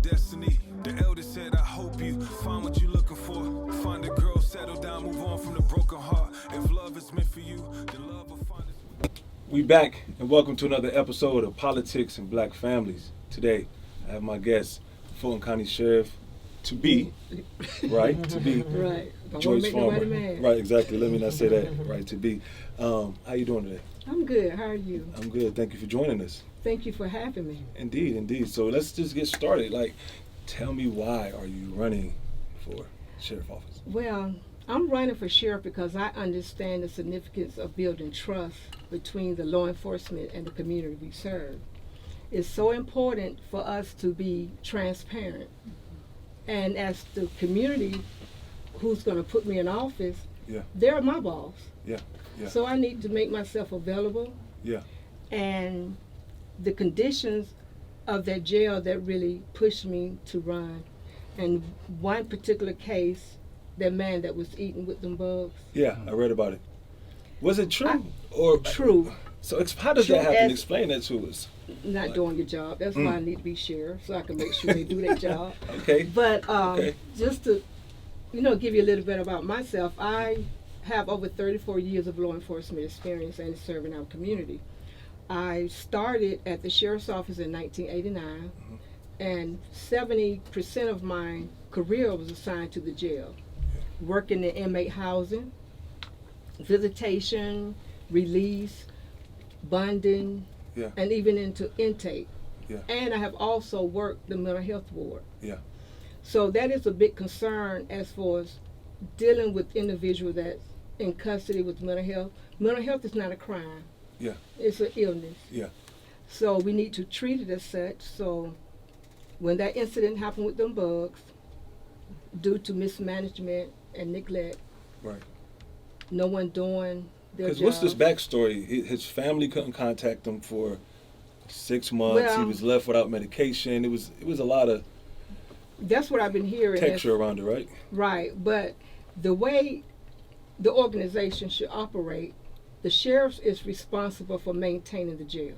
destiny. The elder said, I hope you find what you're looking for. Find a girl, settle down, move on from the broken heart. If love is meant for you, then love will find its... We back, and welcome to another episode of Politics and Black Families. Today, I have my guest, Fulton County Sheriff to be, right? To be, right. Joyce Farmer. Right, exactly. Let me not say that. Right, to be. How you doing today? I'm good. How are you? I'm good. Thank you for joining us. Thank you for having me. Indeed, indeed. So let's just get started. Tell me, why are you running for sheriff office? Well, I'm running for sheriff because I understand the significance of building trust between the law enforcement and the community we serve. It's so important for us to be transparent. And as the community who's going to put me in office, they're my boss. Yeah. So I need to make myself available. Yeah. And the conditions of that jail that really pushed me to run. And one particular case, that man that was eating with them bugs. Yeah, I read about it. Was it true? True. So how does that happen? Explain that to us. Not doing your job. That's why I need to be sheriff, so I can make sure they do their job. Okay. But just to, give you a little bit about myself, I have over 34 years of law enforcement experience and serving our community. I started at the sheriff's office in 1989, and 70% of my career was assigned to the jail, working in inmate housing, visitation, release, bonding, and even into intake. Yeah. And I have also worked the mental health ward. Yeah. So that is a big concern as far as dealing with individuals that's in custody with mental health. Mental health is not a crime. Yeah. It's an illness. Yeah. So we need to treat it as such. So when that incident happened with them bugs, due to mismanagement and neglect, right, no one doing their job. Because what's this backstory? His family couldn't contact him for 6 months. Well, he was left without medication. It was a lot of that's what I've been hearing. Texture around it, right? Right, but the way the organization should operate, the sheriff is responsible for maintaining the jail.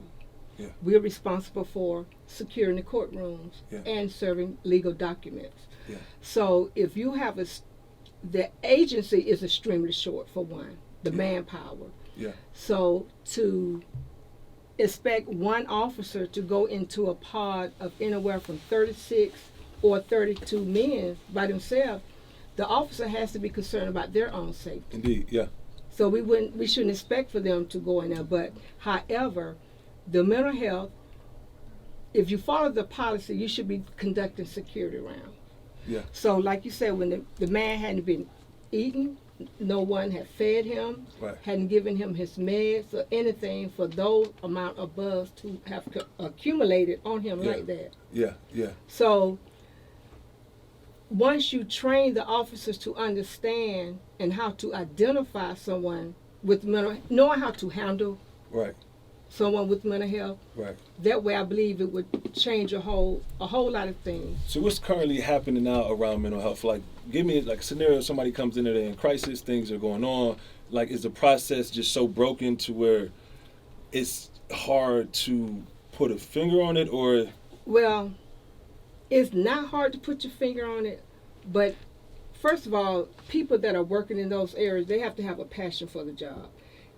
Yeah. We're responsible for securing the courtrooms and serving legal documents. Yeah. So if you have the agency is extremely short, for one, the manpower. Yeah. So to expect one officer to go into a pod of anywhere from 36 or 32 men by themselves, the officer has to be concerned about their own safety. Indeed, yeah. So we shouldn't expect for them to go in there. But however, the mental health, if you follow the policy, you should be conducting security rounds. Yeah. So like you said, when the man hadn't been eating, no one had fed him, hadn't given him his meds or anything for those amount of bugs to have accumulated on him like that. Yeah, yeah. So once you train the officers to understand and how to identify someone with knowing how to handle someone with mental health, that way I believe it would change a whole lot of things. So what's currently happening now around mental health? Give me a scenario, somebody comes in there in crisis, things are going on. Is the process just so broken to where it's hard to put a finger on it, or? Well, it's not hard to put your finger on it, but first of all, people that are working in those areas, they have to have a passion for the job.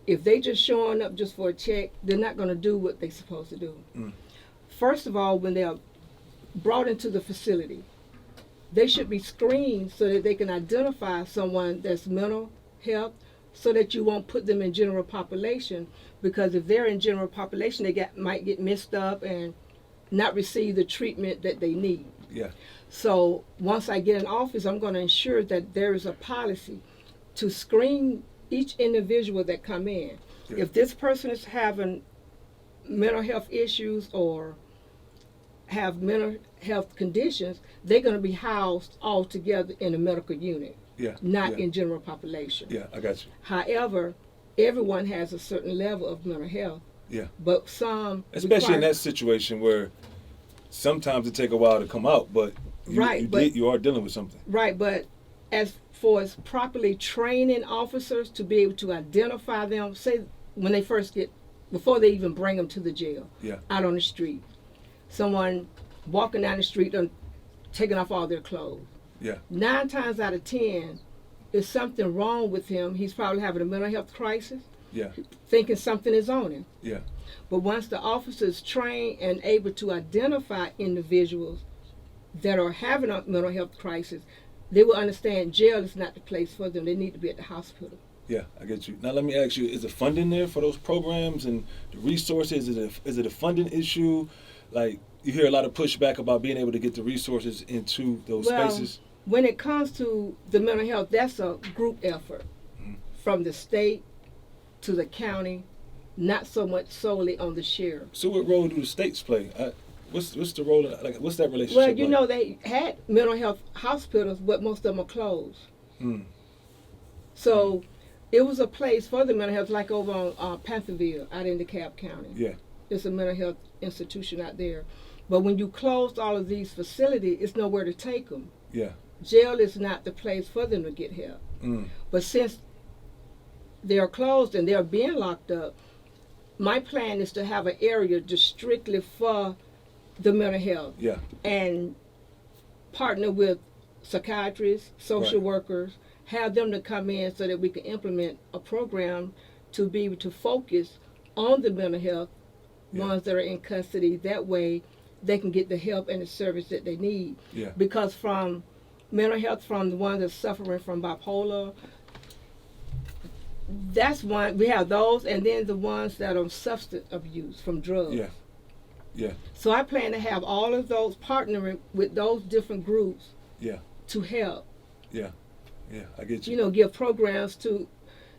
If they just showing up just for a check, they're not going to do what they're supposed to do. First of all, when they're brought into the facility, they should be screened so that they can identify someone that's mental health, so that you won't put them in general population, because if they're in general population, they might get messed up and not receive the treatment that they need. Yeah. So once I get in office, I'm going to ensure that there is a policy to screen each individual that come in. Yeah. If this person is having mental health issues or have mental health conditions, they're going to be housed all together in a medical unit, not in general population. Yeah, I got you. However, everyone has a certain level of mental health. Yeah. But some, especially in that situation where sometimes it take a while to come out, but you are dealing with something. Right, but as far as properly training officers to be able to identify them, say when they first before they even bring them to the jail, out on the street, someone walking down the street taking off all their clothes. Yeah. 9 times out of 10, there's something wrong with him. He's probably having a mental health crisis, Yeah. thinking something is on him. Yeah. But once the officers train and able to identify individuals that are having a mental health crisis, they will understand jail is not the place for them. They need to be at the hospital. Yeah, I get you. Now let me ask you: is the funding there for those programs and the resources? Is it a funding issue? Like you hear a lot of pushback about being able to get the resources into those spaces. When it comes to the mental health, that's a group effort from the state to the county, not so much solely on the sheriff. So what role do the states play? What's the role? What's that relationship? Well, you like? know, they had mental health hospitals, but most of them are closed. So it was a place for the mental health, like over on Pantherville, out in DeKalb County. Yeah. It's a mental health institution out there. But when you closed all of these facilities, it's nowhere to take them. Yeah. Jail is not the place for them to get help. But since they're closed and they're being locked up, my plan is to have an area just strictly for the mental health. Yeah. And partner with psychiatrists, social workers, have them to come in so that we can implement a program to be able to focus on the mental health ones that are in custody. That way they can get the help and the service that they need. Yeah. Because from mental health, from the ones that's suffering from bipolar, that's one, we have those, and then the ones that are on substance abuse from drugs. Yeah. Yeah. So I plan to have all of those partnering with those different groups. Yeah. To help. Yeah. Yeah. I get you. You know, give programs to,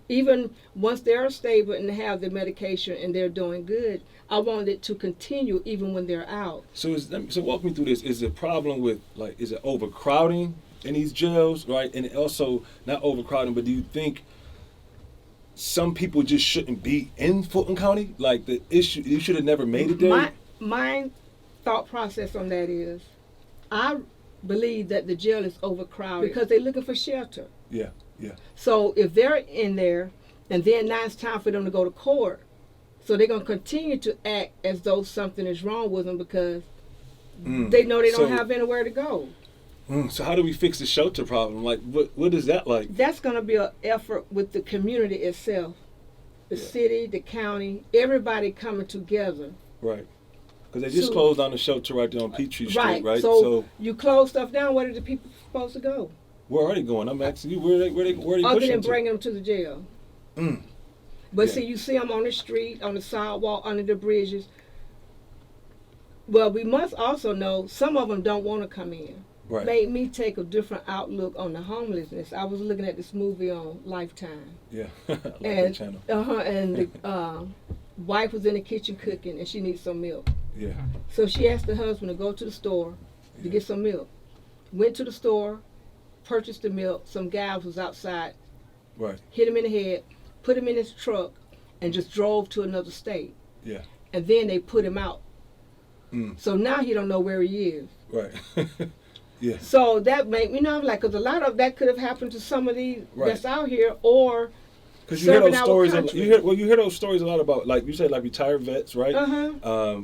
even once they're stable and have the medication and they're doing good, I want it to continue even when they're out. So walk me through this. Is the problem with, like, is it overcrowding in these jails, right? And also not overcrowding, but do you think some people just shouldn't be in Fulton County? Like, the issue, you should have never made it there? My thought process on that is, I believe that the jail is overcrowded because they're looking for shelter. Yeah, yeah. So if they're in there, and then now it's time for them to go to court, so they're going to continue to act as though something is wrong with them because they know they don't have anywhere to go. So how do we fix the shelter problem? Like, what is that like? That's going to be an effort with the community itself, the city, the county, everybody coming together. Right. Because they just closed down the shelter right there on Peachtree Street, right? So you close stuff down, where are the people supposed to go? Where are they going? I'm asking you, where are they Other pushing than to? bringing them to the jail. But see, you see them on the street, on the sidewalk, under the bridges. Well, we must also know some of them don't want to come in. Right. Made me take a different outlook on the homelessness. I was looking at this movie on Lifetime. Yeah, I love that channel. And the wife was in the kitchen cooking, and she needs some milk. Yeah. So she asked the husband to go to the store to get some milk. Went to the store, purchased the milk. Some guy was outside, hit him in the head, put him in his truck, and just drove to another state. Yeah. And then they put him out. So now he don't know where he is. Right. Yeah. So that made me know, like, because a lot of that could have happened to some of these that's out here, or because you hear those stories. You hear those stories a lot about, like you said, like retired vets, right?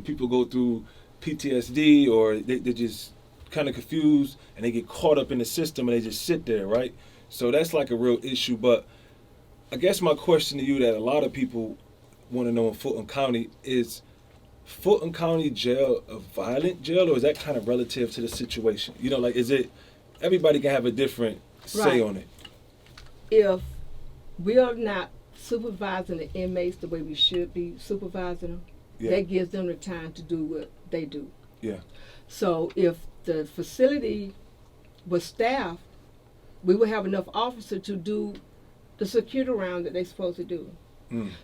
People go through PTSD, or they just kind of confused and they get caught up in the system and they just sit there, right? So that's like a real issue. But I guess my question to you that a lot of people want to know in Fulton County is, Fulton County Jail a violent jail, or is that kind of relative to the situation? You know, like, is it, everybody can have a different say on it? If we are not supervising the inmates the way we should be supervising them, that gives them the time to do what they do. Yeah. So if the facility was staffed, we would have enough officers to do the security round that they're supposed to do.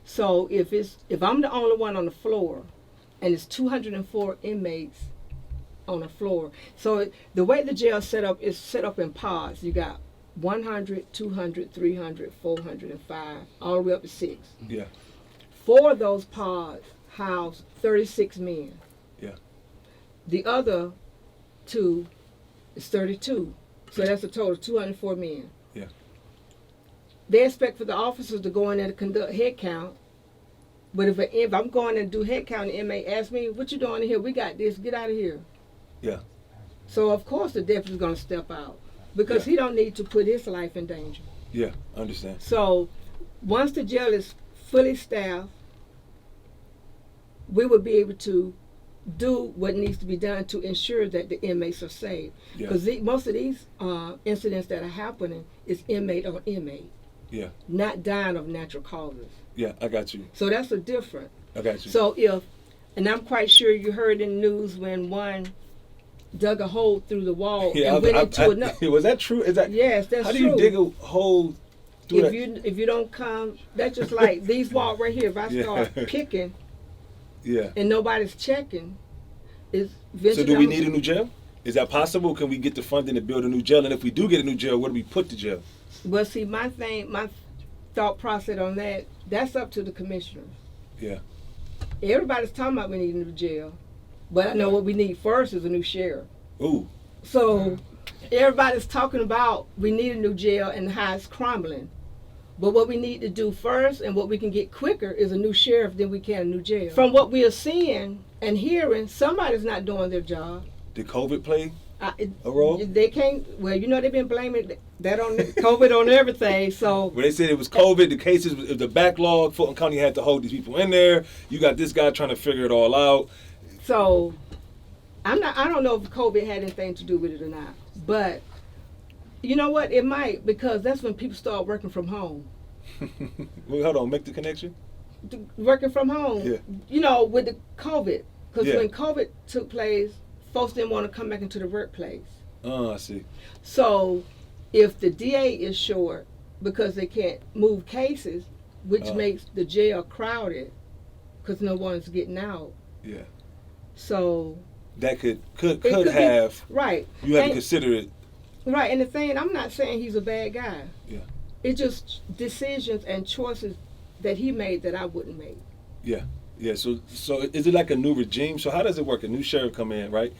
So if I'm the only one on the floor, and it's 204 inmates on the floor. So the way the jail is set up in pods. You got 100, 200, 300, 400, and 5, all the way up to 6. Yeah. 4 of those pods house 36 men. Yeah. The other 2 is 32. So that's a total of 204 men. Yeah. They expect for the officers to go in there to conduct head count. But if I'm going to do head count, the inmate asks me, "What you doing in here? We got this. Get out of here." Yeah. So of course the deputy's going to step out because he don't need to put his life in danger. Yeah, I understand. So once the jail is fully staffed, we will be able to do what needs to be done to ensure that the inmates are safe. Because most of these incidents that are happening is inmate on inmate. Yeah. Not dying of natural causes. Yeah, I got you. So that's a different. I got you. So and I'm quite sure you heard in the news when one dug a hole through the wall and went into another. Was that true? Is that? Yes, that's true. How do you dig a hole through that? If you don't come, that's just like these walls right here. If I start picking, and nobody's checking, so do we need a new jail? Is that possible? Can we get the funding to build a new jail? And if we do get a new jail, where do we put the jail? Well, see, my thought process on that's up to the commissioners. Yeah. Everybody's talking about we need a new jail, but I know what we need first is a new sheriff. Ooh. So everybody's talking about we need a new jail and how it's crumbling. But what we need to do first and what we can get quicker is a new sheriff than we can a new jail. From what we are seeing and hearing, somebody's not doing their job. Did COVID play a role? They can't. Well, they've been blaming that on COVID on everything. So when they said it was COVID, the cases, the backlog, Fulton County had to hold these people in there. You got this guy trying to figure it all out. So I don't know if COVID had anything to do with it or not, but you know what? It might, because that's when people start working from home. Well, hold on, make the connection. Working from home. Yeah. With the COVID, because when COVID took place, folks didn't want to come back into the workplace. Oh, I see. So if the DA is short because they can't move cases, which makes the jail crowded because no one's getting out. Yeah. So that could have right. You have to consider it. Right, and the thing, I'm not saying he's a bad guy. Yeah. It's just decisions and choices that he made that I wouldn't make. Yeah. Yeah, so is it like a new regime? So how does it work? A new sheriff come in, right?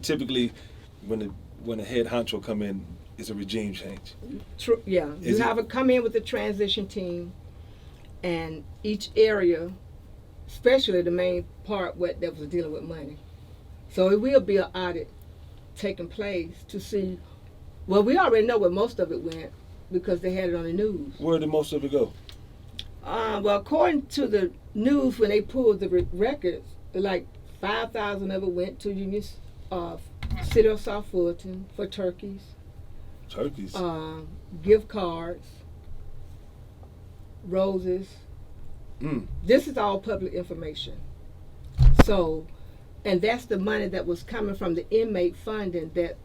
Typically, when the head honcho come in, it's a regime change. True. Yeah, you have to come in with the transition team, and each area, especially the main part that was dealing with money. So it will be an audit taking place to see. Well, we already know where most of it went because they had it on the news. Where did most of it go? Well, according to the news, when they pulled the records, like 5,000 of it went to Union City of South Fulton for turkeys. Turkeys? Gift cards, roses. This is all public information. So, and that's the money that was coming from the inmate funding that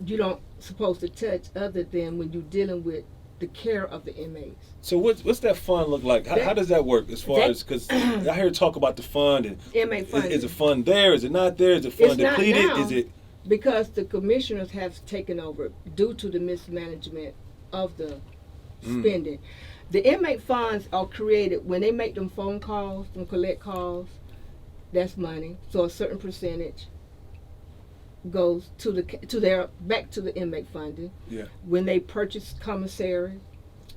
you don't supposed to touch other than when you're dealing with the care of the inmates. So what's that fund look like? How does that work as far as, because I hear talk about the fund and inmate funding. Is the fund there? Is it not there? Is the fund depleted? Not now, is it? Because the commissioners have taken over due to the mismanagement of the spending. The inmate funds are created when they make them phone calls, them collect calls. That's money. So a certain percentage goes back to the inmate funding. Yeah. When they purchase commissary,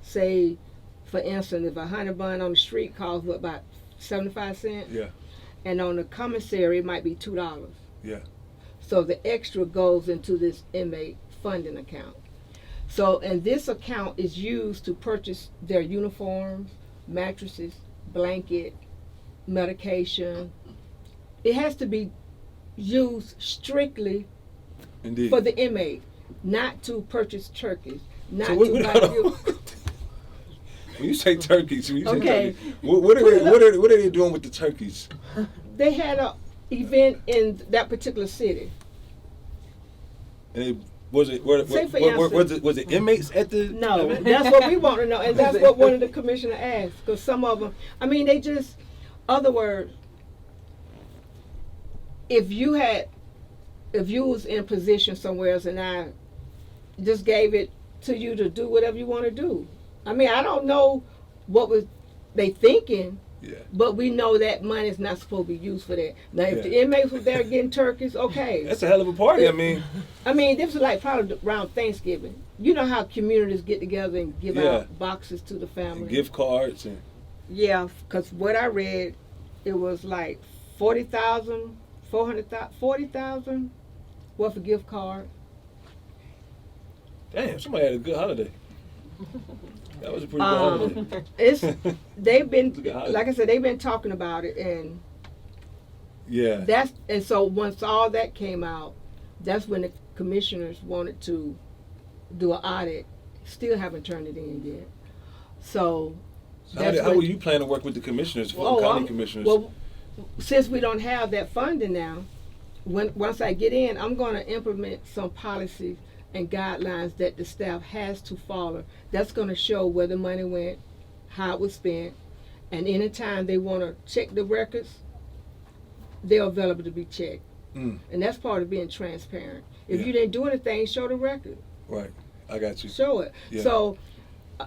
say, for instance, if a honey bun on the street costs about 75 cents. Yeah. And on the commissary it might be $2. Yeah. So the extra goes into this inmate funding account. So, and this account is used to purchase their uniforms, mattresses, blanket, medication. It has to be used strictly for the inmate, not to purchase turkeys, not to buy When you say turkeys, what are they doing with the turkeys? They had an event in that particular city. And was it inmates at the? No, that's what we want to know, and that's what one of the commissioners asked. Because some of them, they just, other words, if you was in a position somewhere else and I just gave it to you to do whatever you want to do. I don't know what was they thinking, but we know that money is not supposed to be used for that. Now, if the inmates were there getting turkeys, okay. That's a hell of a party, this was like probably around Thanksgiving. You know how communities get together and give out boxes to the family. And gift cards. Yeah, because what I read, it was like 40,000 worth a gift card. Damn, somebody had a good holiday. That was a pretty good holiday. They've been, It's a good holiday. like I said, they've been talking about it, and Yeah. so once all that came out, that's when the commissioners wanted to do an audit. Still haven't turned it in yet. So How will you plan to work with the commissioners, Fulton County commissioners? Well, since we don't have that funding now, once I get in, I'm going to implement some policies and guidelines that the staff has to follow. That's going to show where the money went, how it was spent, and anytime they want to check the records, they're available to be checked. And that's part of being transparent. If you didn't do anything, show the record. Right, I got you. Show it. Yeah. So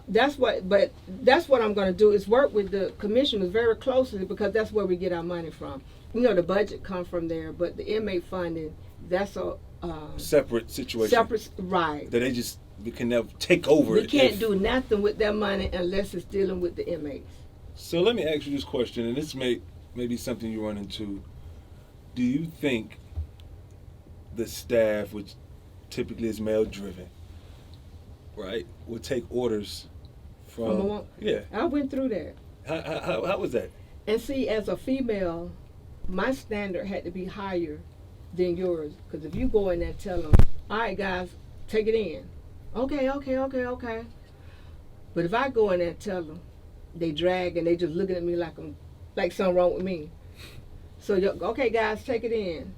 that's what I'm going to do is work with the commissioners very closely, because that's where we get our money from. You know, the budget comes from there, but the inmate funding, that's a separate situation. Separate, right. That we can never take over We it. can't do nothing with that money unless it's dealing with the inmates. So let me ask you this question, and this may be something you run into. Do you think the staff, which typically is male driven, right, would take orders from yeah. I went through that. How was that? And see, as a female, my standard had to be higher than yours. Because if you go in there and tell them, all right, guys, take it in. Okay. But if I go in there and tell them, they drag and they just looking at me like something wrong with me. So, okay, guys, take it in.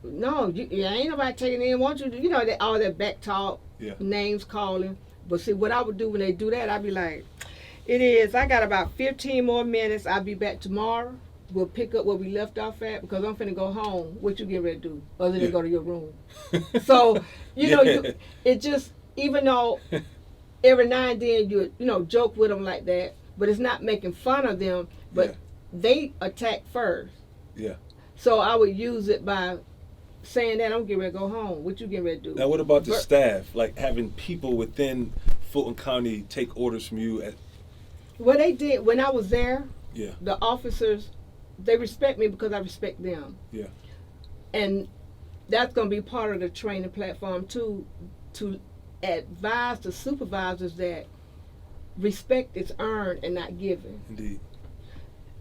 No, ain't nobody taking it in. Won't you? You know, all that back talk, names calling. But see, what I would do when they do that, I'd be like, it is, I got about 15 more minutes. I'll be back tomorrow. We'll pick up where we left off at, because I'm finna go home. What you get ready to do other than go to your room? So, you know, it just, even though every now and then you joke with them like that, but it's not making fun of them, but they attack first. Yeah. So I would use it by saying that I'm getting ready to go home. What you getting ready to do? Now, what about the staff? Like having people within Fulton County take orders from you? What they did when I was there, yeah, the officers, they respect me because I respect them. Yeah. And that's going to be part of the training platform too, to advise the supervisors that respect is earned and not given. Indeed.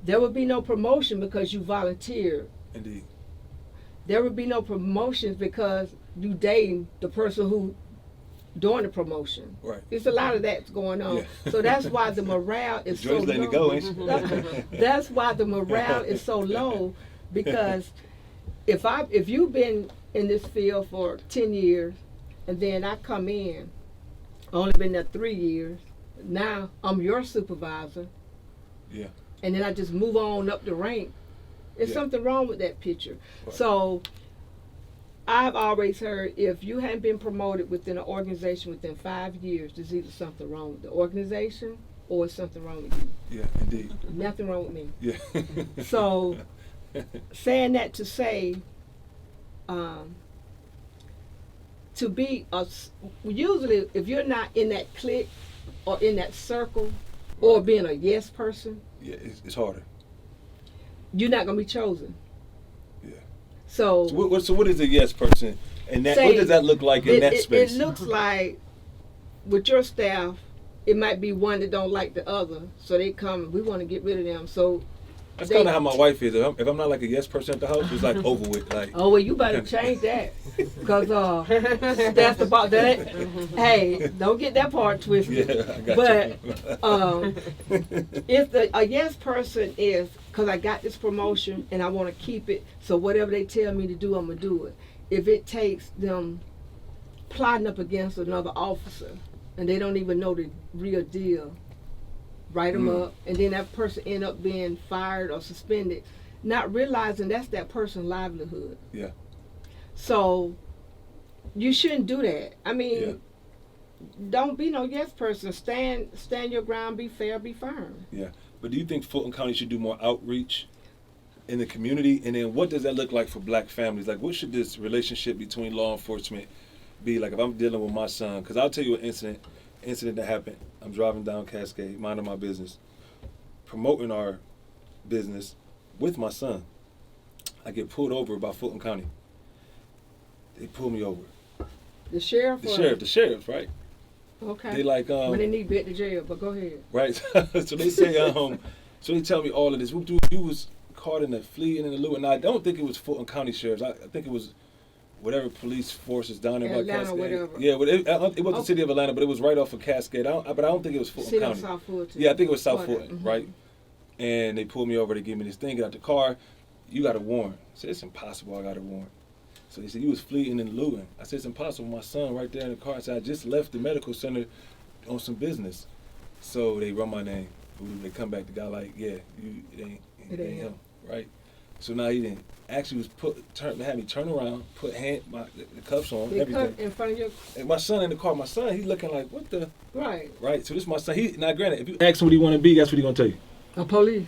There would be no promotion because you volunteered. Indeed. There would be no promotions because you dating the person who doing the promotion. Right. There's a lot of that's going on. Yeah. So that's why the morale is so low. Letting it go, ain't she? That's why the morale is so low, because if you've been in this field for 10 years and then I come in, only been there 3 years, now I'm your supervisor. Yeah. And then I just move on up the rank. There's something wrong with that picture. Right. So I've always heard if you hadn't been promoted within an organization within 5 years, there's either something wrong with the organization or it's something wrong with you. Yeah, indeed. Nothing wrong with me. Yeah. So saying that to say, to be usually if you're not in that clique or in that circle or being a yes person, yeah, it's harder. You're not gonna be chosen. Yeah. So what is a yes person, and what does that look like in that space? It looks like with your staff, it might be one that don't like the other, so they come. We want to get rid of them. So that's kind of how my wife is. If I'm not like a yes person at the house, it's like over with. Like, oh well, you better change that, because that's about that. Hey, don't get that part twisted. Yeah, I got but if a yes person is, because I got this promotion and I want to keep it, so whatever they tell me to do, I'm gonna do it. If it takes them plotting up against another officer and they don't even know the real deal, write them up, and then that person end up being fired or suspended, not realizing that's that person's livelihood. Yeah. So you shouldn't do that. I mean, don't be no yes person. Stand your ground. Be fair. Be firm. Yeah. But do you think Fulton County should do more outreach in the community? And then what does that look like for black families? Like, what should this relationship between law enforcement be like if I'm dealing with my son? Because I'll tell you an incident that happened. I'm driving down Cascade, minding my business, promoting our business with my son. I get pulled over by Fulton County. They pulled me over. The sheriff? The sheriff, right? Okay. They like, but they need to be at the jail, but go ahead. Right. So they say, so they tell me all of this. You was caught in the fleeing and the loot, and I don't think it was Fulton County Sheriff's. I think it was whatever police forces down there by Atlanta, Cascade. whatever. Yeah, but it was the city of Atlanta, but it was right off of Cascade. But I don't think it was Fulton County. South Fulton. Yeah, I think it was South Fulton, Mm-hmm. right? And they pulled me over. They gave me this thing. Get out the car. You got a warrant. I said, it's impossible. I got a warrant. So they said, you was fleeing and looting. I said, it's impossible. My son right there in the car. I said, I just left the medical center on some business. So they run my name. They come back. The guy like, yeah, it ain't him, right? So now he didn't. Actually was had me turn around, put the cuffs on, everything. In front of your... And my son in the car, he's looking like, what the? Right. Right. So this is my son. Now granted, if you ask him what he want to be, that's what he gonna tell you. A police.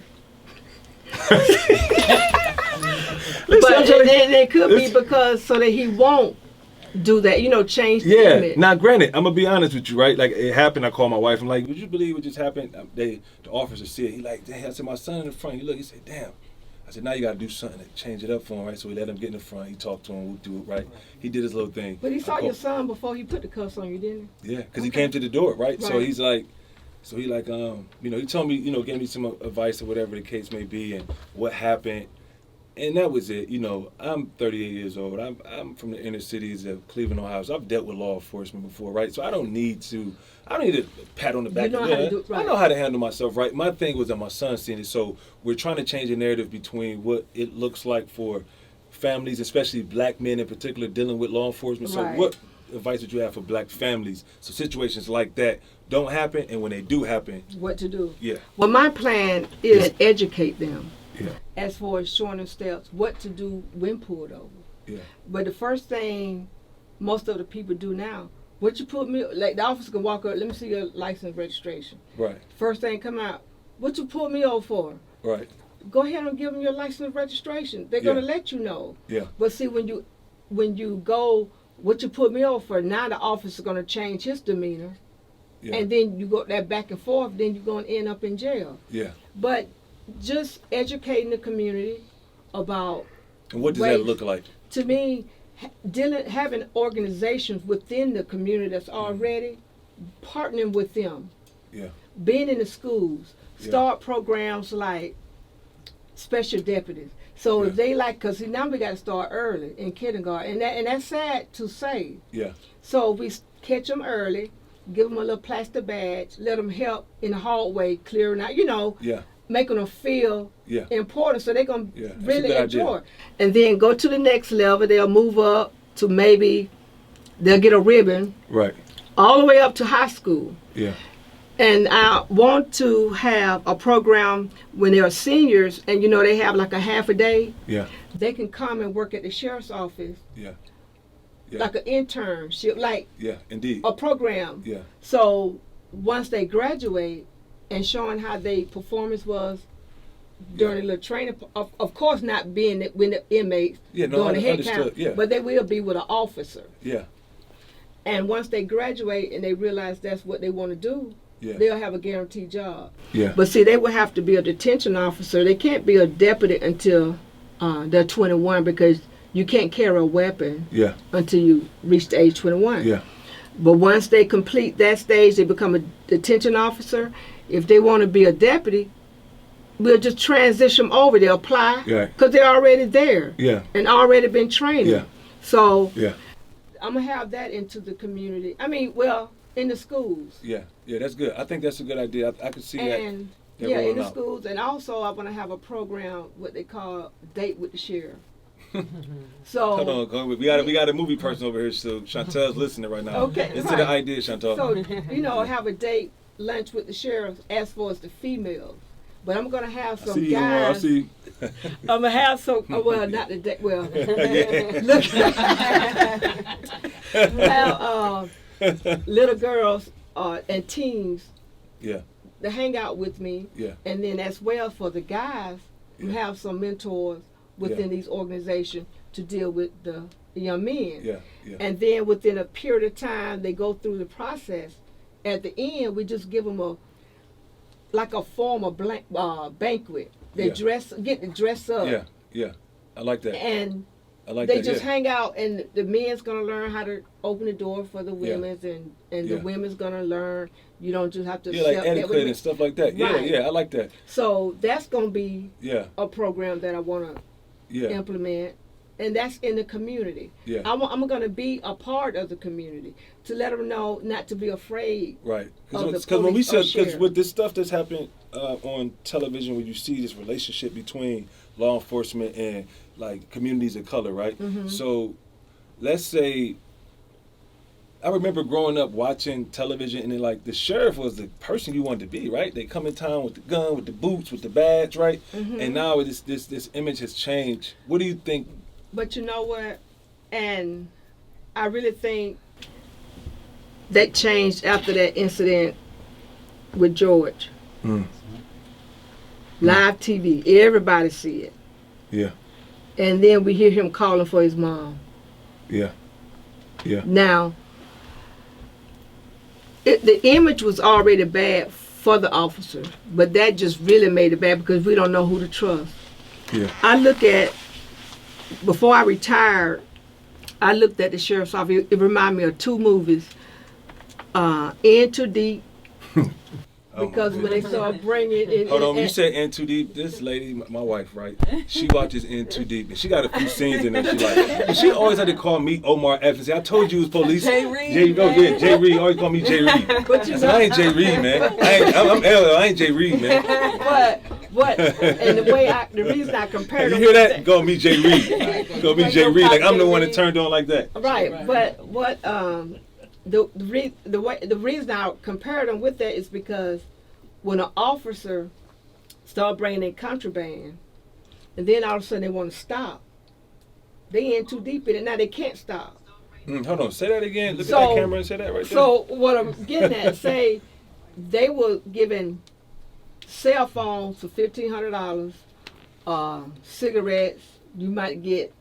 Listen, but it could be because so that he won't do that, change the image. Now granted, I'm gonna be honest with you, right? Like it happened, I called my wife, I'm like, would you believe what just happened? The officer said, he like, damn, I said, my son in the front, he said, damn. I said, now you gotta do something to change it up for him, right? So we let him get in the front, he talked to him, we'll do it, right? He did his little thing. But he saw your son before he put the cuffs on you, didn't he? Yeah, because he came to the door, right? So he told me, gave me some advice or whatever the case may be and what happened. And that was it. I'm 38 years old. I'm from the inner cities of Cleveland, Ohio. So I've dealt with law enforcement before, right? So I don't need a pat on the back. I know how to handle myself, right? My thing was that my son's seen it. So we're trying to change the narrative between what it looks like for families, especially black men in particular, dealing with law enforcement. So what advice would you have for black families so situations like that don't happen, and when they do happen, what to do? Yeah. Well, my plan is to educate them. Yeah. As far as showing them steps, what to do when pulled over. Yeah. But the first thing most of the people do now, what you put me, like the officer can walk up, let me see your license registration. Right. First thing come out, what you pulled me over for? Right. Go ahead and give them your license registration. They're gonna let you know. Yeah. But see, when you go, what you put me over for, now the officer's gonna change his demeanor. Yeah. And then you go that back and forth, then you're gonna end up in jail. Yeah. But just educating the community about. And what does that look like? To me, having organizations within the community that's already partnering with them. Yeah. Being in the schools, start programs like special deputies. So if they because now we got to start early in kindergarten, and that's sad to say. Yeah. So we catch them early, give them a little plastic badge, let them help in the hallway clearing out. Yeah. Making them feel important, so they're gonna really enjoy it. And then go to the next level. They'll move up to maybe they'll get a ribbon, right, all the way up to high school. Yeah. And I want to have a program when they're seniors, and they have like a half a day. Yeah. They can come and work at the sheriff's office. Yeah. Like an internship, like indeed, a program. Yeah. So once they graduate, and showing how their performance was during the little training. Of course, not being when the inmates doing the head count, but they will be with an officer. Yeah. And once they graduate and they realize that's what they want to do, they'll have a guaranteed job. Yeah. But see, they will have to be a detention officer. They can't be a deputy until they're 21 because you can't carry a weapon until you reach the age 21. Yeah. But once they complete that stage, they become a detention officer. If they want to be a deputy, we'll just transition them over. They'll apply because they're already there and already been training. Yeah. So I'm going to have that into the community. I mean, in the schools. Yeah, that's good. I think that's a good idea. I could see that. In the schools. And also I want to have a program, what they call Date with the Sheriff. So hold on, we got a movie person over here, so Chantel's listening right now. Okay, it's to the idea, Chantel. So have a date lunch with the sheriff as far as the females, but I'm gonna have some guys. I see. I'm gonna have some. Not the date. Well, have little girls and teens. Yeah. To hang out with me. Yeah. And then as well for the guys, you have some mentors within these organizations to deal with the young men. Yeah, yeah. And then within a period of time, they go through the process. At the end, we just give them a formal banquet. They get to dress up. Yeah, yeah. I like that. And I like they that. just Yeah. hang out, and the men's gonna learn how to open the door for the women's, and the women's gonna learn. You don't just have to Yeah, like accept that etiquette and stuff like that. Yeah, Right. yeah, I like that. So that's gonna be Yeah, a program that I want to yeah, implement, and that's in the community. yeah. I'm going to be a part of the community to let them know not to be afraid. Right. Of the Because when we police or said, because sheriff. with this stuff that's happened on television, where you see this relationship between law enforcement and like communities of color, right? Mm-hmm. So let's say, I remember growing up watching television, and then like the sheriff was the person you wanted to be, right? They come in town with the gun, with the boots, with the badge, right? Mm-hmm. And now this image has changed. What do you think? But you know what? And I really think that changed after that incident with George. Mm. Live TV, everybody see it. Yeah, And then we hear him calling for his mom. yeah, yeah. Now, the image was already bad for the officer, but that just really made it bad because we don't know who to trust. Yeah. I look at, before I retired, I looked at the sheriff's office. It reminded me of two movies, In Too Deep, because when they started bringing it. Hold on, when you said In Too Deep, this lady, my wife, right? She watches In Too Deep, and she got a few scenes in there. She like, and she always had to call me Omar F and say, "I told you it was police." Jay Reed, Jay, go man. get Jay Reed. Always call me Jay Reed. But you I said, I ain't Jay Reed, man. I'm L. I ain't Jay Reed, man. And the reason I compared You them hear with that? Go me Jay Reed. Go me Jay Reed. Like I'm the one that turned on like that. Right, but what the reason I compared them with that is because when an officer start bringing in contraband, and then all of a sudden they want to stop, they in too deep in it. Now they can't stop. Hold on, say that again. Look at So- that camera and say that right there. So what I'm getting at, say they were giving cell phones for $1,500, cigarettes you might get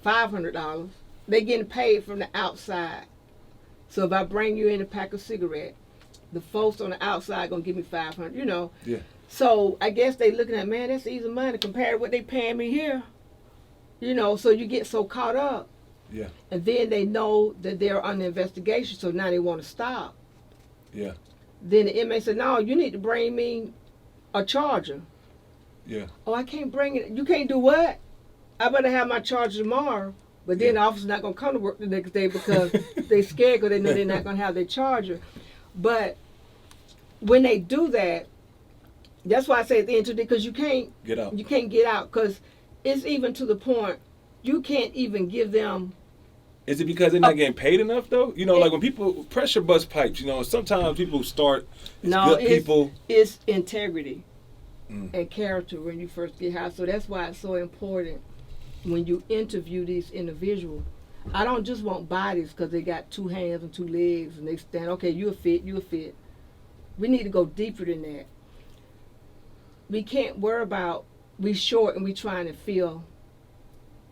$500. They getting paid from the outside. So if I bring you in a pack of cigarettes, the folks on the outside gonna give me $500. You know. Yeah. So I guess they looking at, man, that's easy money compared to what they paying me here. You know. So you get so caught up. Yeah. And then they know that they're under investigation, so now they want to stop. Yeah. Then the inmate said, no, you need to bring me a charger. Yeah. Oh, I can't bring it. You can't do what? I better have my charger tomorrow. But then the officer's not going to come to work the next day because they scared because they know they're not going to have their charger. But when they do that, that's why I say at the end of the day, because you can't Get out. You can't get out because it's even to the point you can't even give them. Is it because they're not getting paid enough though? You know, like when people pressure bust pipes, you know, sometimes people start as good people. It's integrity Mm. and character when you first get hired. So that's why it's so important when you interview these individuals. I don't just want bodies because they got 2 hands and 2 legs and they stand, okay, you're fit, you're fit. We need to go deeper than that. We can't worry about, we short and we trying to fill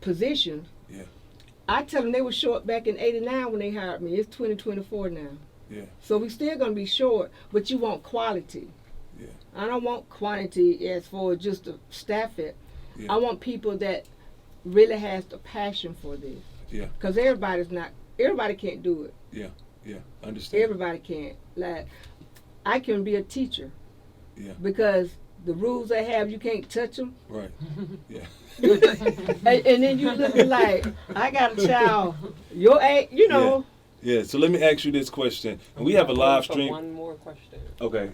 positions. Yeah. I tell them they were short back in '89 when they hired me. It's 2024 now. Yeah. So we still gonna be short, but you want quality. Yeah. I don't want quantity as for just to staff it. Yeah. I want people that really has the passion for this. Yeah. Because everybody can't do it. Yeah. Understand. Everybody can't. Like, I can be a teacher. Yeah. Because the rules they have, you can't touch them. Right. Yeah. and then you looking like, I got a child your age, you know. Yeah. So let me ask you this question, and we have a live stream. One more question. Okay.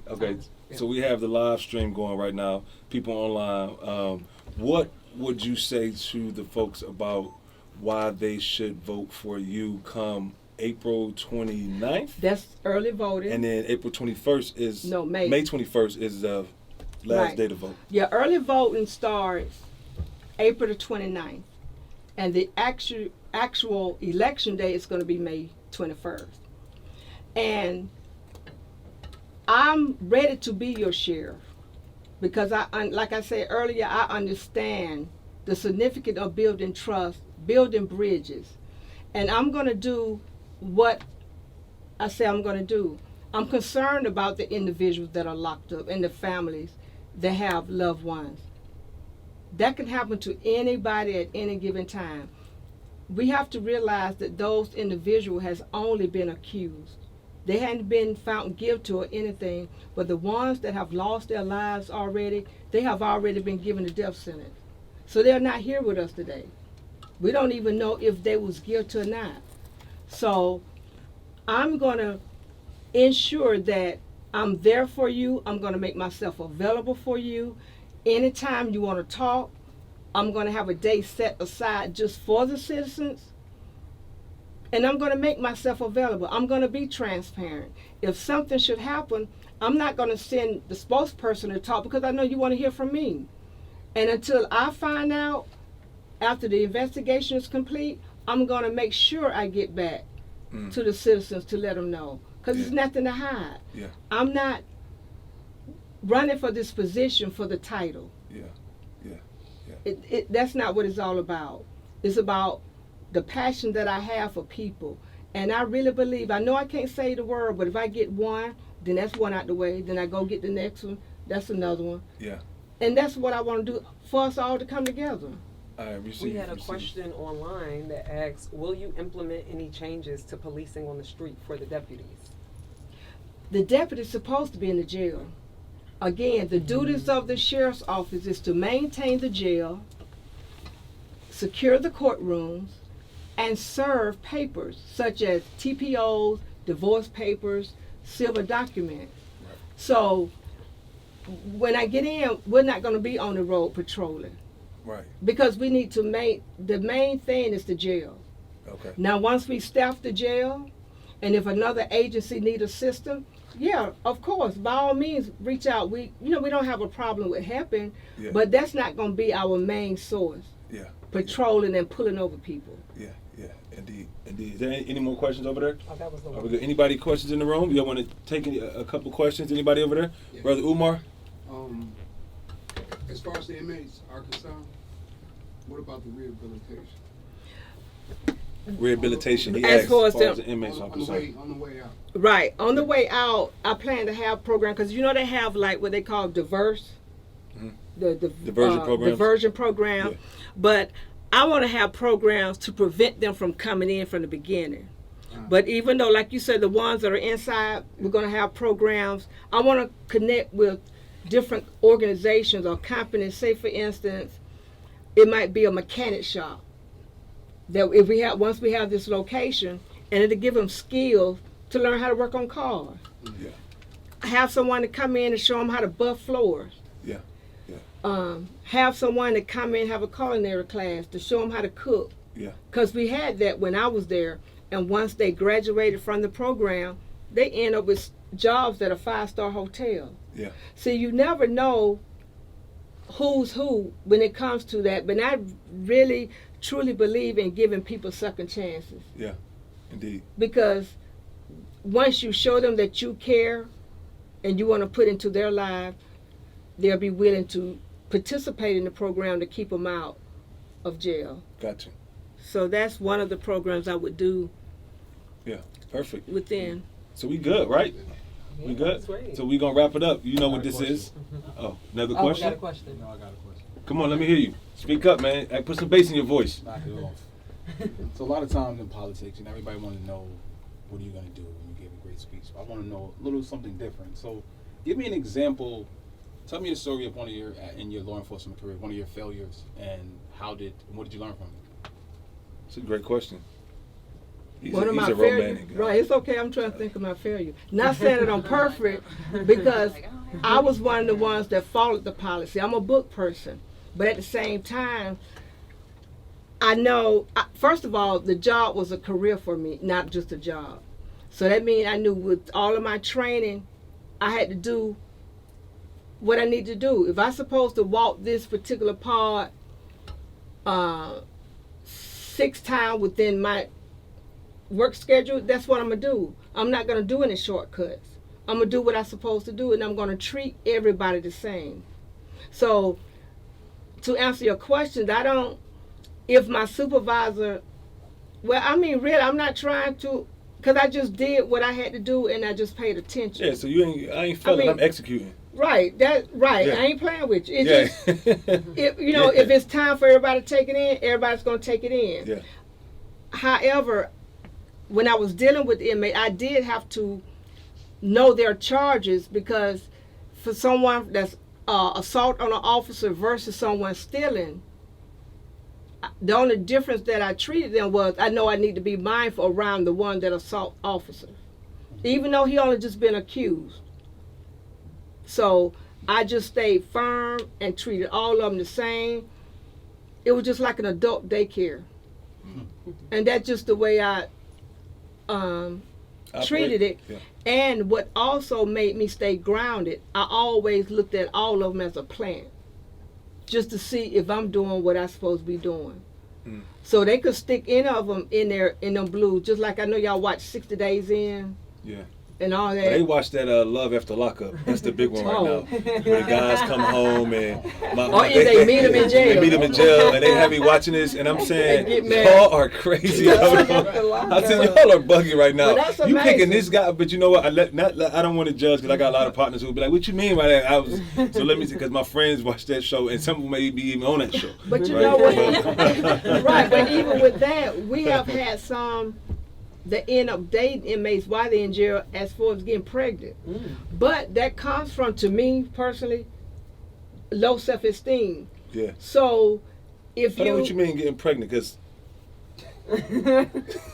So we have the live stream going right now. People online. What would you say to the folks about why they should vote for you come April 29th? That's early voting. And then April 21st is May. May 21st is the last day to vote. Yeah, early voting starts April the 29th, and the actual election day is going to be May 21st. And I'm ready to be your sheriff because like I said earlier, I understand the significance of building trust, building bridges, and I'm going to do what I say I'm going to do. I'm concerned about the individuals that are locked up and the families that have loved ones. That can happen to anybody at any given time. we have to realize that those individuals has only been accused. They hadn't been found guilty or anything, but the ones that have lost their lives already, they have already been given a death sentence. So they're not here with us today. We don't even know if they was guilty or not. So I'm going to ensure that I'm there for you. I'm going to make myself available for you. Anytime you want to talk, I'm going to have a day set aside just for the citizens. And I'm going to make myself available. I'm going to be transparent. If something should happen, I'm not going to send the spokesperson to talk because I know you want to hear from me. And until I find out, after the investigation is complete, I'm going to make sure I get back to the citizens to let them know. Because there's nothing to hide. Yeah. I'm not running for this position for the title. That's not what it's all about. It's about the passion that I have for people. And I really believe, I know I can't say the word, but if I get one, then that's one out the way. Then I go get the next one. That's another one. Yeah. And that's what I want to do for us all to come together. We had a question online that asks, will you implement any changes to policing on the street for the deputies? The deputy's supposed to be in the jail. Again, the duties of the sheriff's office is to maintain the jail, secure the courtrooms, and serve papers such as TPOs, divorce papers, civil documents. Right. So when I get in, we're not going to be on the road patrolling. Right. Because we need to the main thing is the jail. Okay. Now, once we staff the jail, and if another agency needs assistance, yeah, of course, by all means, reach out. We don't have a problem with helping, but that's not going to be our main source. Yeah. Patrolling and pulling over people. Yeah, indeed. Is there any more questions over there? Oh, that was the one. Are we good? Anybody questions in the room? Y'all want to take a couple questions? Anybody over there? Yeah. Brother Umar? As far as the inmates are concerned, what about the rehabilitation? Rehabilitation. He as asked, far as the inmates are concerned. On the way out. Right. On the way out, I plan to have programs, because they have like what they call diverse. Mm-hmm. The diversion program. Yeah. But I want to have programs to prevent them from coming in from the beginning. But even though, like you said, the ones that are inside, we're going to have programs. I want to connect with different organizations or companies. Say, for instance, it might be a mechanic shop. That once we have this location, and it'll give them skills to learn how to work on cars. Yeah. Have someone to come in and show them how to buff floors. Yeah. Have someone to come in, have a culinary class to show them how to cook. Yeah. Because we had that when I was there, and once they graduated from the program, they end up with jobs at a 5-star hotel. Yeah. So you never know who's who when it comes to that, but I really truly believe in giving people second chances. Yeah, indeed. Because once you show them that you care and you want to put into their life, they'll be willing to participate in the program to keep them out of jail. Gotcha. So that's one of the programs I would do. Yeah, perfect. Within. So we good, right? Yeah, we good? Right. So we gonna wrap it up. You know what this is. Oh, another question? I got a question. No, I got a question. Come on, let me hear you. Speak up, man. Put some bass in your voice. Knock it off. So a lot of times in politics, and everybody want to know, what are you going to do when you give a great speech? I want to know a little something different. So give me an example. Tell me the story of in your law enforcement career, one of your failures, and what did you learn from it? It's a great question. He's One of my a romantic guy. Right, it's okay. I'm trying to think of my failure. Not saying that I'm perfect, because I was one of the ones that followed the policy. I'm a book person. But at the same time, I know, first of all, the job was a career for me, not just a job. So that means I knew with all of my training, I had to do what I need to do. If I'm supposed to walk this particular part 6 times within my work schedule, that's what I'm going to do. I'm not going to do any shortcuts. I'm going to do what I'm supposed to do, and I'm going to treat everybody the same. So to answer your question, if my supervisor, really, I'm not trying to, because I just did what I had to do and I just paid attention. Yeah, so I ain't failing, I'm executing. Right, yeah. I ain't playing with you. It's just, if it's time for everybody to take it in, everybody's going to take it in. Yeah. However, when I was dealing with the inmate, I did have to know their charges, because for someone that's assault on an officer versus someone stealing, the only difference that I treated them was I know I need to be mindful around the one that assault officer, even though he only just been accused. So I just stayed firm and treated all of them the same. It was just like an adult daycare, and that's just the way I treated it. Yeah. And what also made me stay grounded, I always looked at all of them as a plan, just to see if I'm doing what I'm supposed to be doing. So they could stick any of them in there in them blues, just like I know y'all watch 60 Days In. Yeah. And all that. Well, they watch that Love After Lockup. That's the big one right now. Where the guys come home and they meet them in jail. They meet them in jail, and they have me watching this, and I'm saying, y'all are crazy. I said, y'all are buggy right now. You picking this guy, but you know what? I don't want to judge, because I got a lot of partners who will be like, "What you mean by that?" So let me see, because my friends watch that show, and some of them may be even on that show. But you know what? Right. But even with that, we have had some that end up dating inmates while they're in jail as far as getting pregnant. But that comes from, to me personally, low self-esteem. Yeah. So if I know what you mean getting pregnant, because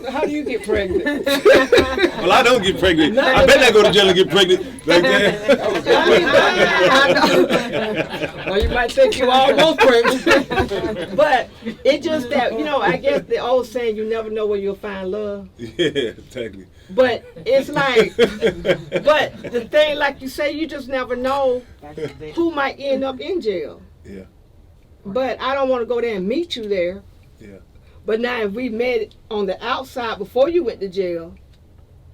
how do you get pregnant? well, I don't get pregnant. I bet I go to jail and get pregnant. Like that. Well, you might think you almost pregnant. But it's just that, I guess the old saying, you never know where you'll find love. Yeah, exactly. But it's like, but the thing, like you say, you just never know who might end up in jail. Yeah. But I don't want to go there and meet you there. Yeah. But now if we met on the outside before you went to jail,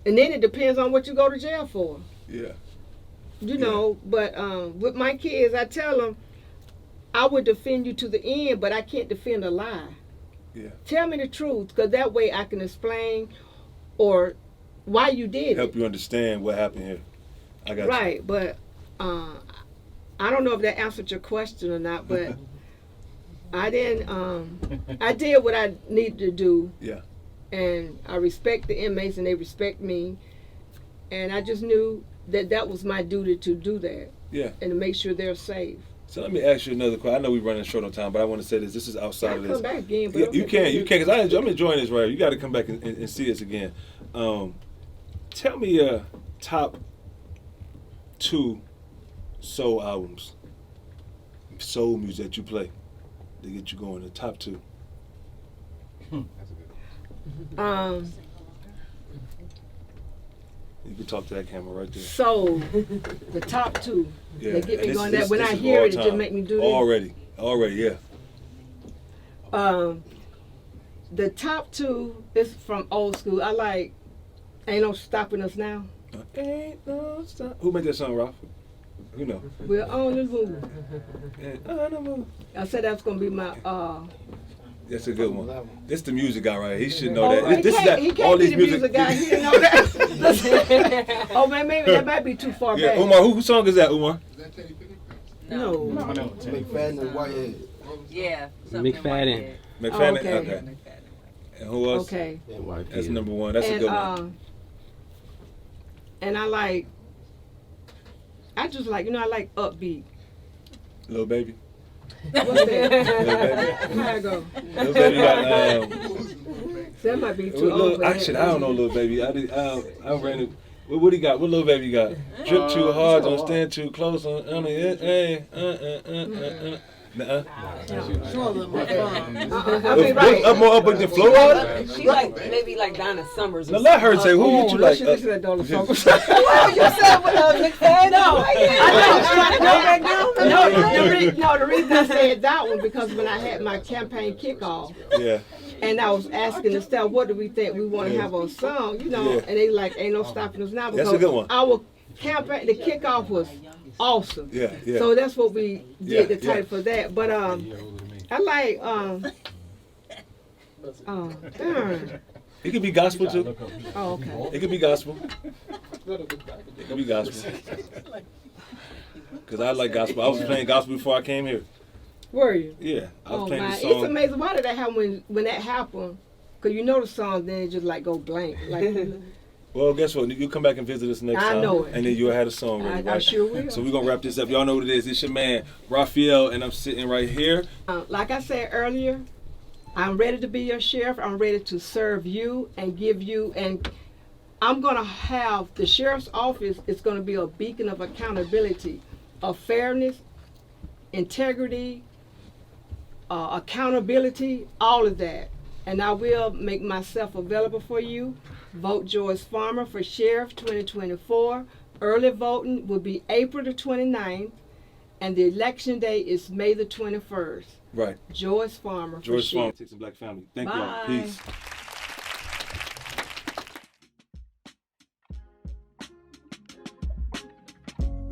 and then it depends on what you go to jail for. Yeah. You know, but with my kids, I tell them, I would defend you to the end, but I can't defend a lie. Yeah. Tell me the truth, because that way I can explain or why you did Help you understand what happened here. I got right, you. But I don't know if that answered your question or not, but I didn't. I did what I needed to do. Yeah. And I respect the inmates, and they respect me. And I just knew that that was my duty to do that. Yeah. And to make sure they're safe. So let me ask you another question. I know we're running short on time, but I want to say this. This is outside of this. Come back again, but Yeah, you can, because I'm enjoying this right here. You got to come back and see us again. Tell me your top 2 soul albums, soul music that you play to get you going. The top 2. That's a good one. You can talk to that camera right there. So the top 2. Yeah. They get me And going. this When I is hear all it, it just time. make me do Already, yeah. that. The top 2 is from old school. I like Ain't No Stopping Us Now. Ain't no stop. Who made that song, Ralph? Who know? We're on the move. On the move. I said that's gonna be my That's a good one. This the music guy right here. He should know that. He This is can't, that. he can't All be these the music guy. He didn't know that. Oh man, maybe that might be too far Yeah, back. Umar. Who song is that, Umar? Is that Teddy Pickett? No. McFadden and Whitehead. Yeah. McFadden. McFadden. okay. Okay. And who else? Okay. That's number 1. That's a And good one. and I just like, I like upbeat. Little Baby. What's that? Little Baby. Here I go. Little Baby got. That might be too old for that. Actually, I don't know Little Baby. I ran it. What he got? What Little Baby got? Drip too hard, don't stand too close. Nuh-uh. I'll be right. Up more up with the flow. She like maybe like Donna Summers. Now let her say who you like. Listen to that Donna Summers. Well, you said with McFadden. No, the reason I said that one because when I had my campaign kickoff, Yeah. and I was asking the staff, what do we think we want to have on song, Yeah. and they like, Ain't No Stopping Us Now. That's a good one. Our campaign, the kickoff was awesome. Yeah. Yeah. So that's what we did, the Yeah, title yeah. for that. But I like, darn. It could be gospel too. Oh, okay. It could be gospel. It could be gospel. Cause I like gospel. I was playing gospel before I came here. Were you? Yeah, I was Oh playing my! this It's song. amazing. Why did that happen when that happened? Cause you know the song, then it just like go blank. Like Well, guess what? You come back and visit us next I time. know it. And then you'll have a song ready, I right? sure will. So we're going to wrap this up. Y'all know what it is. It's your man, Rafielle, and I'm sitting right here. Like I said earlier, I'm ready to be your sheriff. I'm ready to serve you and give you, and I'm going to have the sheriff's office is going to be a beacon of accountability, of fairness, integrity, accountability, all of that. And I will make myself available for you. Vote Joyce Farmer for Sheriff 2024. Early voting will be April the 29th, and the election day is May the 21st. Right. Joyce Farmer for Joyce Farmer, Sheriff. Texas Black Family. Thank Bye. y'all. Peace.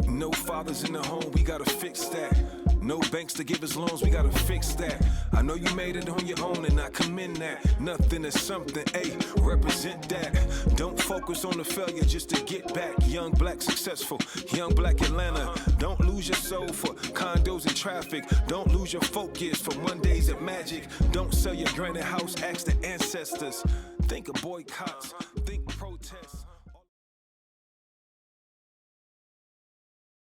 No fathers in the home, we gotta fix that. No banks to give us loans, we gotta fix that. I know you made it on your own and I commend that. Nothing is something, ayy, represent that. Don't focus on the failure just to get back. Young black successful, young black Atlanta. Don't lose your soul for condos and traffic. Don't lose your focus for Mondays at Magic. Don't sell your granite house, ask the ancestors. Think of boycotts, think